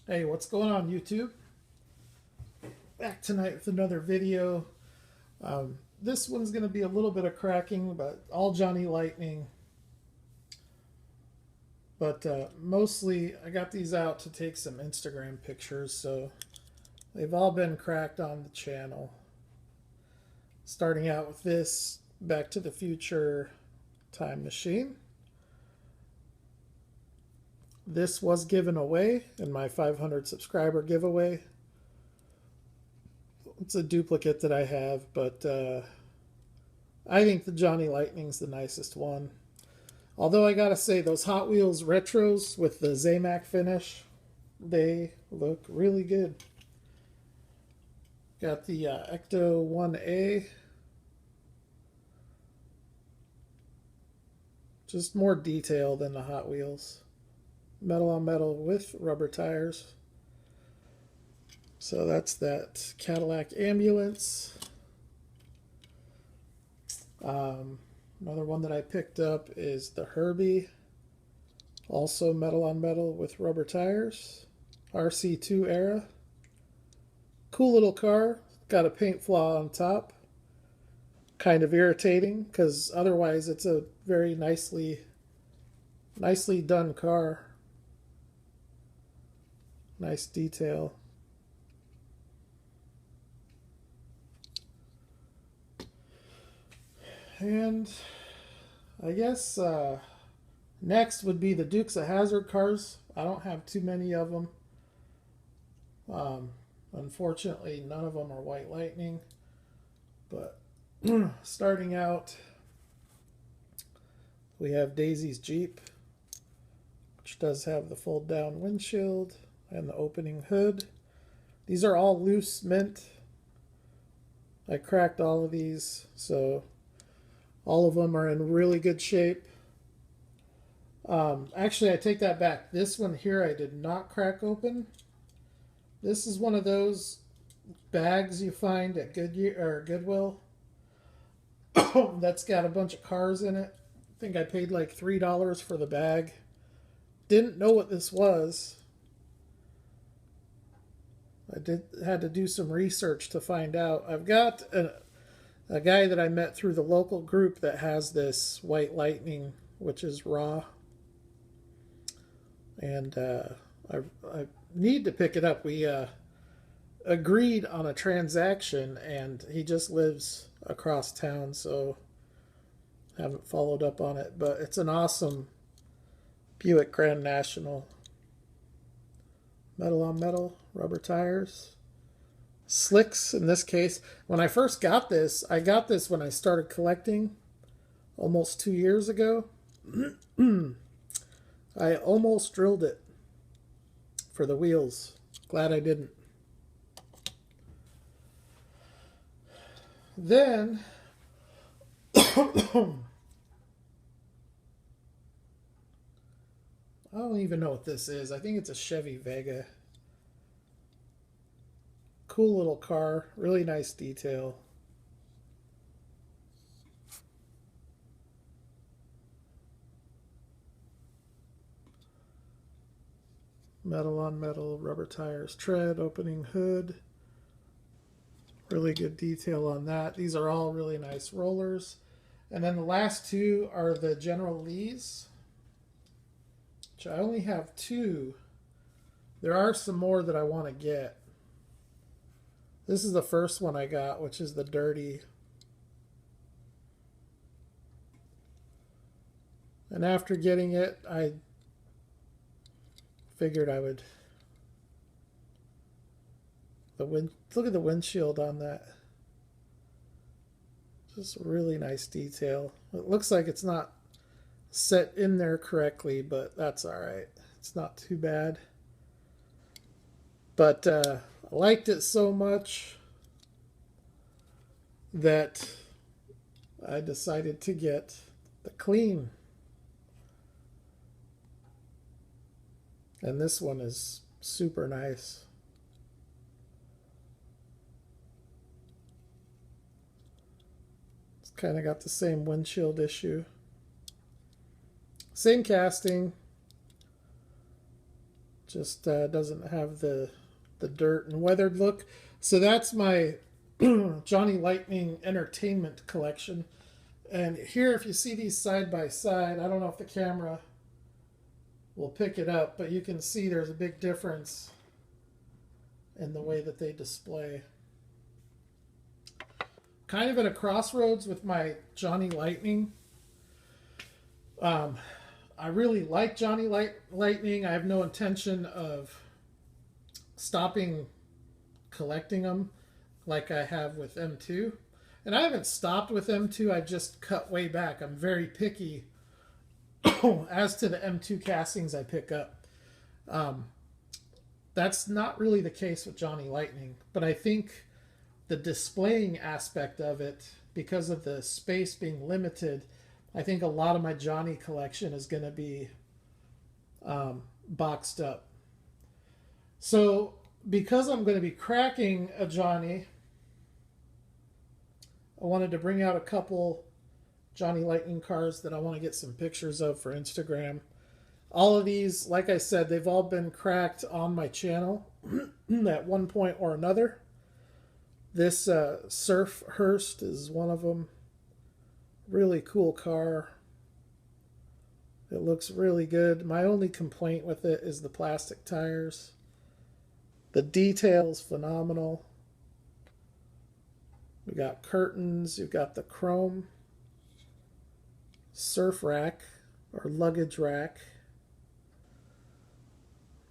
Hey, what's going on, YouTube? Back tonight with another video. This one's going to be a little bit of cracking, but all Johnny Lightning. But mostly, I got these out to take some Instagram pictures, so they've all been cracked on the channel. Starting out with this Back to the Future time machine. This was given away in my 500 subscriber giveaway. It's a duplicate that I have, but I think the Johnny Lightning's the nicest one. Although I gotta say, those Hot Wheels retros with the Zamac finish, they look really good. Got the Ecto 1A. Just more detail than the Hot Wheels. Metal on metal with rubber tires. So that's that Cadillac ambulance. Another one that I picked up is the Herbie. Also metal on metal with rubber tires. RC2 era. Cool little car. Got a paint flaw on top. Kind of irritating because otherwise it's a very nicely done car. Nice detail. And I guess next would be the Dukes of Hazzard cars. I don't have too many of them. Unfortunately, none of them are White Lightning. But starting out, we have Daisy's Jeep, which does have the fold down windshield and the opening hood. These are all loose mint. I cracked all of these, so all of them are in really good shape. Actually, I take that back. This one here I did not crack open. This is one of those bags you find at Goodwill that's got a bunch of cars in it. I think I paid like $3 for the bag. Didn't know what this was. Had to do some research to find out. I've got a guy that I met through the local group that has this White Lightning, which is raw. And I need to pick it up. We agreed on a transaction, and he just lives across town, so haven't followed up on it. But it's an awesome Buick Grand National. Metal on metal, rubber tires. Slicks in this case. When I first got this, I got this when I started collecting almost 2 years ago. I almost drilled it for the wheels. Glad I didn't. Then I don't even know what this is. I think it's a Chevy Vega. Cool little car. Really nice detail. Metal on metal, rubber tires, tread, opening hood. Really good detail on that. These are all really nice rollers. And then the last two are the General Lee's, which I only have two. There are some more that I want to get. This is the first one I got, which is the dirty. And after getting it, I figured I would. Look at the windshield on that. Just really nice detail. It looks like it's not set in there correctly, but that's all right. It's not too bad. But I liked it so much that I decided to get the clean. And this one is super nice. It's kind of got the same windshield issue. Same casting. Just doesn't have the dirt and weathered look. So that's my Johnny Lightning Entertainment collection. And here, if you see these side by side, I don't know if the camera will pick it up, but you can see there's a big difference in the way that they display. Kind of at a crossroads with my Johnny Lightning. I really like Johnny Lightning. I have no intention of stopping collecting them like I have with M2. And I haven't stopped with M2, I just cut way back. I'm very picky as to the M2 castings I pick up. That's not really the case with Johnny Lightning, but I think the displaying aspect of it, because of the space being limited, I think a lot of my Johnny collection is going to be boxed up. So because I'm going to be cracking a Johnny, I wanted to bring out a couple Johnny Lightning cars that I want to get some pictures of for Instagram. All of these, like I said, they've all been cracked on my channel at one point or another. This Surf Hearst is one of them. Really cool car. It looks really good. My only complaint with it is the plastic tires. The detail's phenomenal. We got curtains. You've got the chrome surf rack or luggage rack.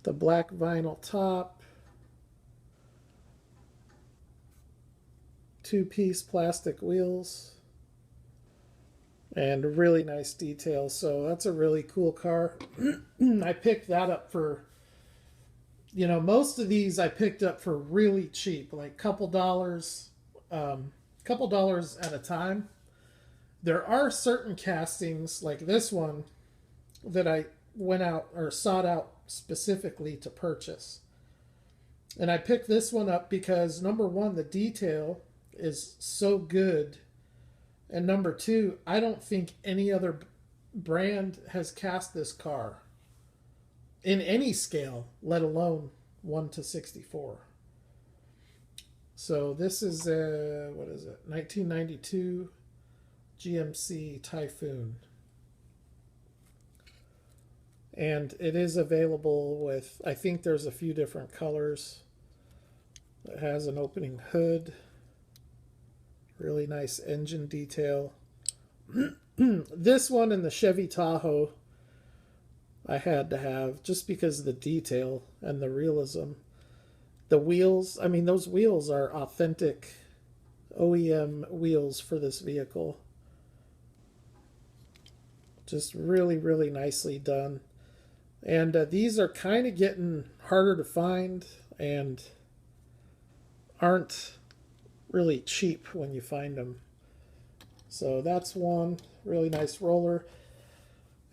The black vinyl top. Two-piece plastic wheels. And really nice detail. So that's a really cool car. I picked that up for, you know, most of these I picked up for really cheap, like couple dollars at a time. There are certain castings like this one that I went out or sought out specifically to purchase. And I picked this one up because number one, the detail is so good. And number two, I don't think any other brand has cast this car in any scale, let alone 1 to 64. So this is a, what is it, 1992 GMC Typhoon. And it is available with, I think there's a few different colors. It has an opening hood. Really nice engine detail. This one and the Chevy Tahoe I had to have just because of the detail and the realism. The wheels, I mean, those wheels are authentic OEM wheels for this vehicle. Just really, really nicely done. And these are kind of getting harder to find and aren't really cheap when you find them. So that's one really nice roller.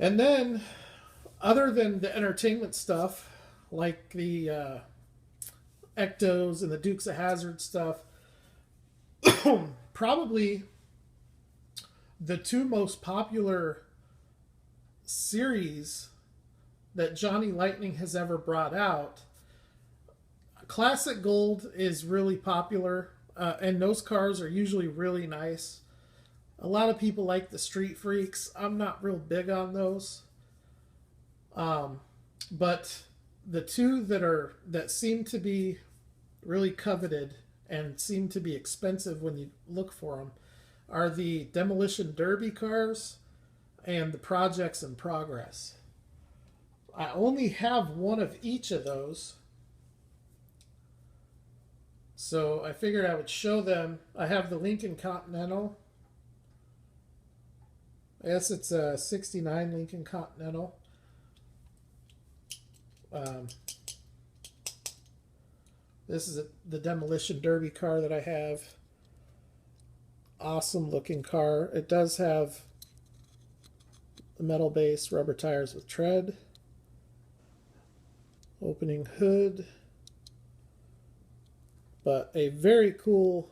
And then, other than the entertainment stuff, like the Ectos and the Dukes of Hazzard stuff, probably the two most popular series that Johnny Lightning has ever brought out. Classic Gold is really popular. And those cars are usually really nice. A lot of people like the Street Freaks. I'm not real big on those. But the two that seem to be really coveted and seem to be expensive when you look for them are the Demolition Derby cars and the Projects in Progress. I only have one of each of those. So I figured I would show them. I have the Lincoln Continental. I guess it's a 69 Lincoln Continental. This is the Demolition Derby car that I have. Awesome looking car. It does have the metal base, rubber tires with tread. Opening hood. But a very cool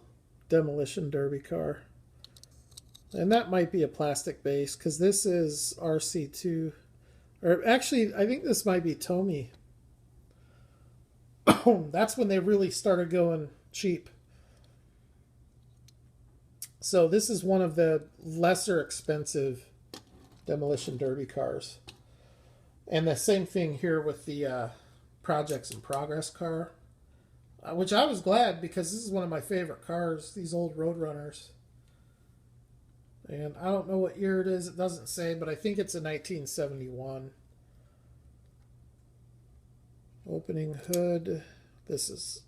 Demolition Derby car. And that might be a plastic base because this is RC2. Or actually, I think this might be Tommy. That's when they really started going cheap. So this is one of the lesser expensive Demolition Derby cars. And the same thing here with the Projects in Progress car, which I was glad because this is one of my favorite cars, these old Roadrunners. And I don't know what year it is, it doesn't say, but I think it's a 1971. Opening hood. This is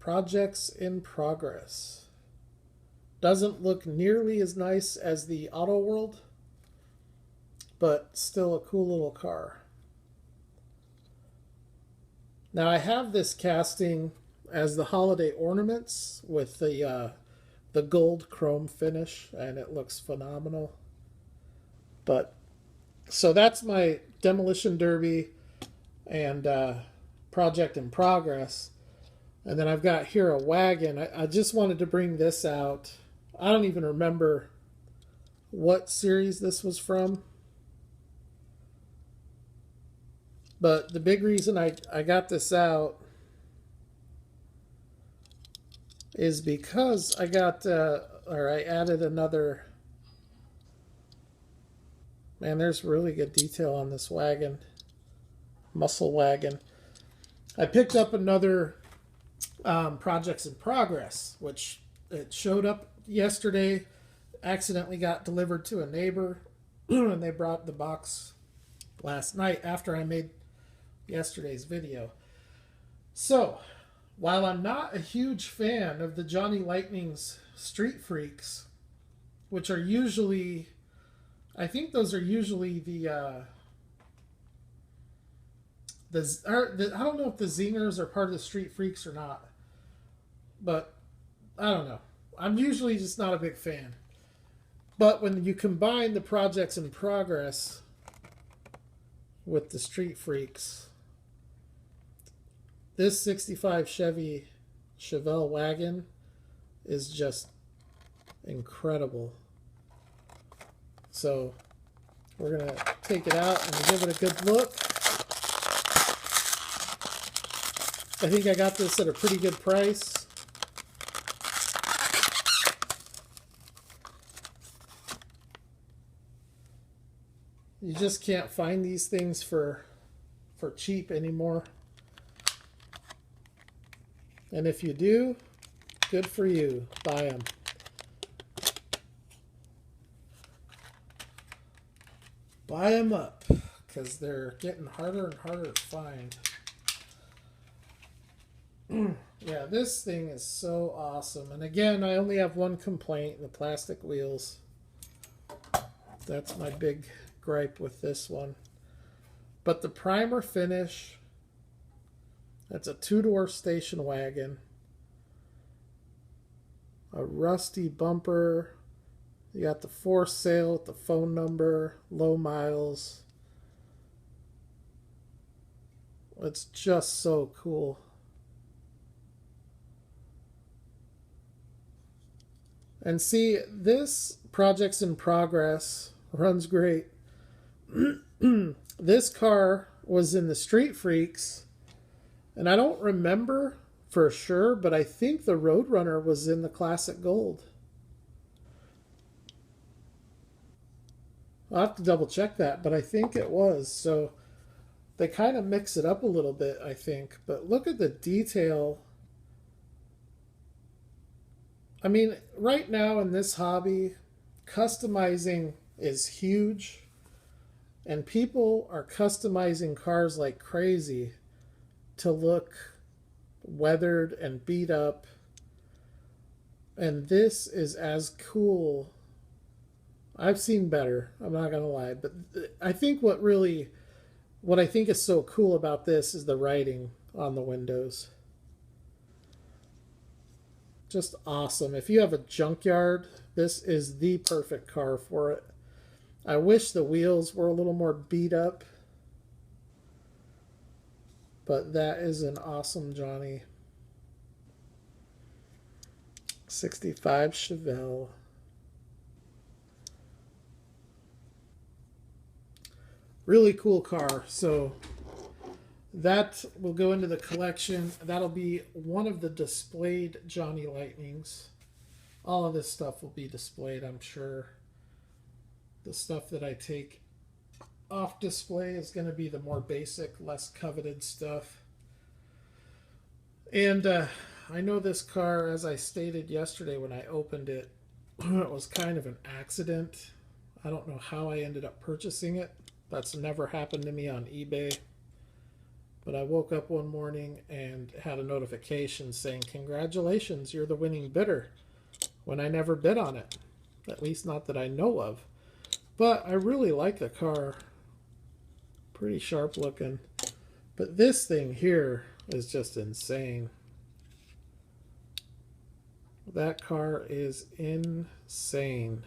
Projects in Progress. Doesn't look nearly as nice as the Auto World, but still a cool little car. Now I have this casting as the holiday ornaments with the gold chrome finish, and it looks phenomenal. But so that's my Demolition Derby and Project in Progress. And then I've got here a wagon. I just wanted to bring this out. I don't even remember what series this was from. But the big reason I got this out is because I got, or I added another. Man, there's really good detail on this wagon. Muscle wagon. I picked up another Projects in Progress, which it showed up yesterday, accidentally got delivered to a neighbor, and they brought the box last night after I made yesterday's video. So, while I'm not a huge fan of the Johnny Lightning's Street Freaks, which are usually, I think those are usually I don't know if the Zingers are part of the Street Freaks or not, but I don't know. I'm usually just not a big fan. But when you combine the Projects in Progress with the Street Freaks, this 65 Chevy Chevelle wagon is just incredible. So we're going to take it out and give it a good look. I think I got this at a pretty good price. You just can't find these things for cheap anymore. And if you do, good for you. Buy them. Buy them up, because they're getting harder and harder to find. Yeah, this thing is so awesome. And again, I only have one complaint, the plastic wheels. That's my big gripe with this one. But the primer finish, that's a two-door station wagon. A rusty bumper. You got the for sale with the phone number, low miles. It's just so cool. And see, this Projects in Progress runs great. This car was in the Street Freaks, and I don't remember for sure, but I think the Roadrunner was in the Classic Gold. I'll have to double check that, but I think it was. So they kind of mix it up a little bit, I think. But look at the detail. I mean, right now in this hobby, customizing is huge. And people are customizing cars like crazy to look weathered and beat up. And this is as cool. I've seen better, I'm not going to lie. But I think what I think is so cool about this is the writing on the windows. Just awesome. If you have a junkyard, this is the perfect car for it. I wish the wheels were a little more beat up. But that is an awesome Johnny. 65 Chevelle. Really cool car. So That will go into the collection. That'll be one of the displayed Johnny Lightnings. All of this stuff will be displayed, I'm sure. The stuff that I take off display is going to be the more basic, less coveted stuff. And I know this car, as I stated yesterday when I opened it, it was kind of an accident. I don't know how I ended up purchasing it. That's never happened to me on eBay. But I woke up one morning and had a notification saying, "Congratulations, you're the winning bidder," when I never bid on it. At least not that I know of. But I really like the car. Pretty sharp looking. But this thing here is just insane. That car is insane.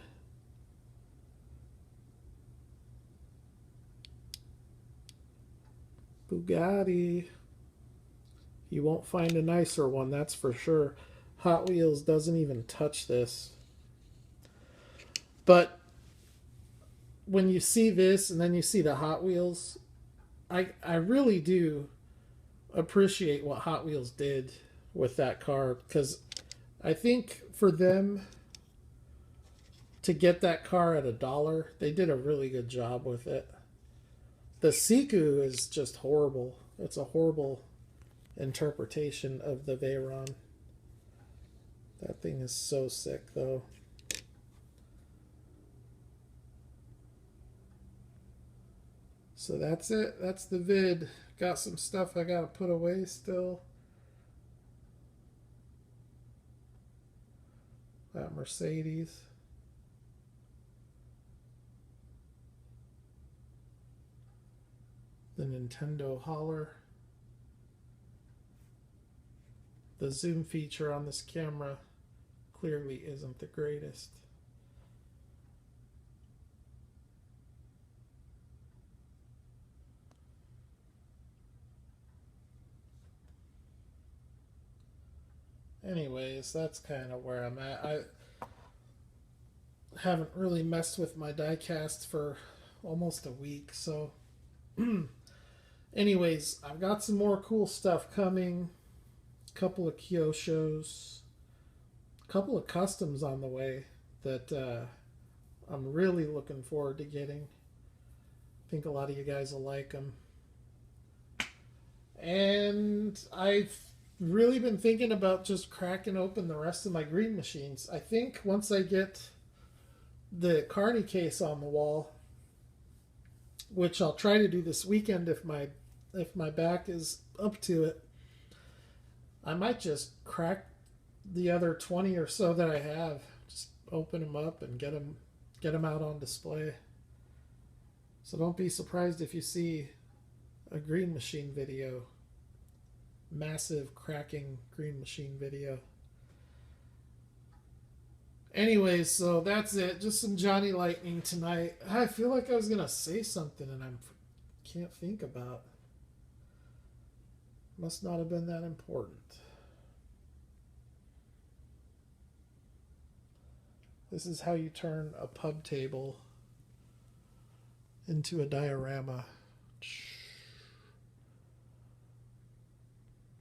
Bugatti. You won't find a nicer one, that's for sure. Hot Wheels doesn't even touch this. But when you see this and then you see the Hot Wheels, I really do appreciate what Hot Wheels did with that car, because I think for them to get that car at $1, they did a really good job with it. The Siku is just horrible. It's a horrible interpretation of the Veyron. That thing is so sick, though. So that's it. That's the vid. Got some stuff I gotta put away still. That Mercedes. The Nintendo Holler. The zoom feature on this camera clearly isn't the greatest. Anyways, that's kind of where I'm at. I haven't really messed with my diecast for almost a week, so anyways, I've got some more cool stuff coming. A couple of Kyosho's, a couple of customs on the way that I'm really looking forward to getting. I think a lot of you guys will like them. And I've really been thinking about just cracking open the rest of my green machines. I think once I get the Carney case on the wall, which I'll try to do this weekend if my back is up to it, I might just crack the other 20 or so that I have. Just open them up and get them out on display. So don't be surprised if you see a green machine video. Massive cracking green machine video. Anyways, so that's it. Just some Johnny Lightning tonight. I feel like I was gonna say something and I can't think about. Must not have been that important. This is how you turn a pub table into a diorama.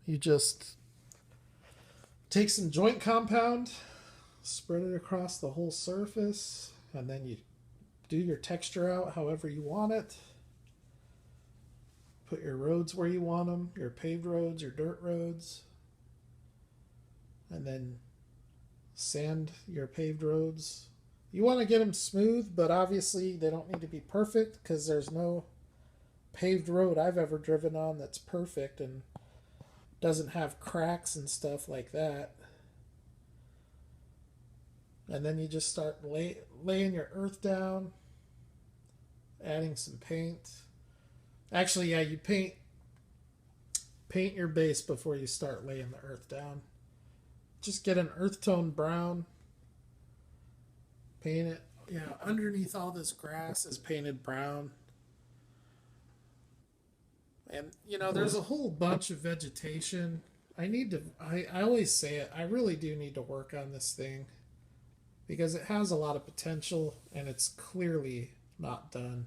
You just take some joint compound, spread it across the whole surface, and then you do your texture out however you want it. Put your roads where you want them, your paved roads, your dirt roads, and then sand your paved roads. You want to get them smooth, but obviously they don't need to be perfect, because there's no paved road I've ever driven on that's perfect and doesn't have cracks and stuff like that. And then you just start laying your earth down, adding some paint. Actually, yeah, you paint your base before you start laying the earth down. Just get an earth tone brown, paint it. Yeah, underneath all this grass is painted brown. And, there's a whole bunch of vegetation. I always say it, I really do need to work on this thing, because it has a lot of potential and it's clearly not done.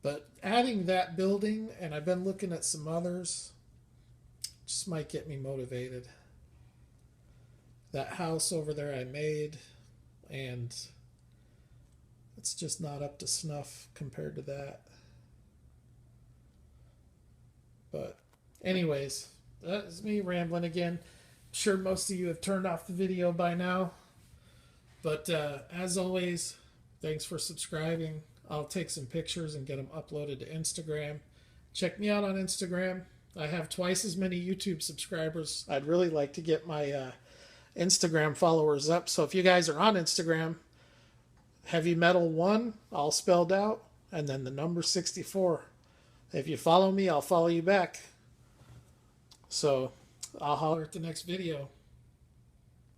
But adding that building, and I've been looking at some others, just might get me motivated. That house over there I made, and it's just not up to snuff compared to that. But anyways, that's me rambling again. I'm sure most of you have turned off the video by now. But as always, thanks for subscribing. I'll take some pictures and get them uploaded to Instagram. Check me out on Instagram. I have twice as many YouTube subscribers. I'd really like to get my Instagram followers up. So if you guys are on Instagram, Heavy Metal 1, all spelled out, and then the number 64. If you follow me, I'll follow you back. So I'll holler at the next video.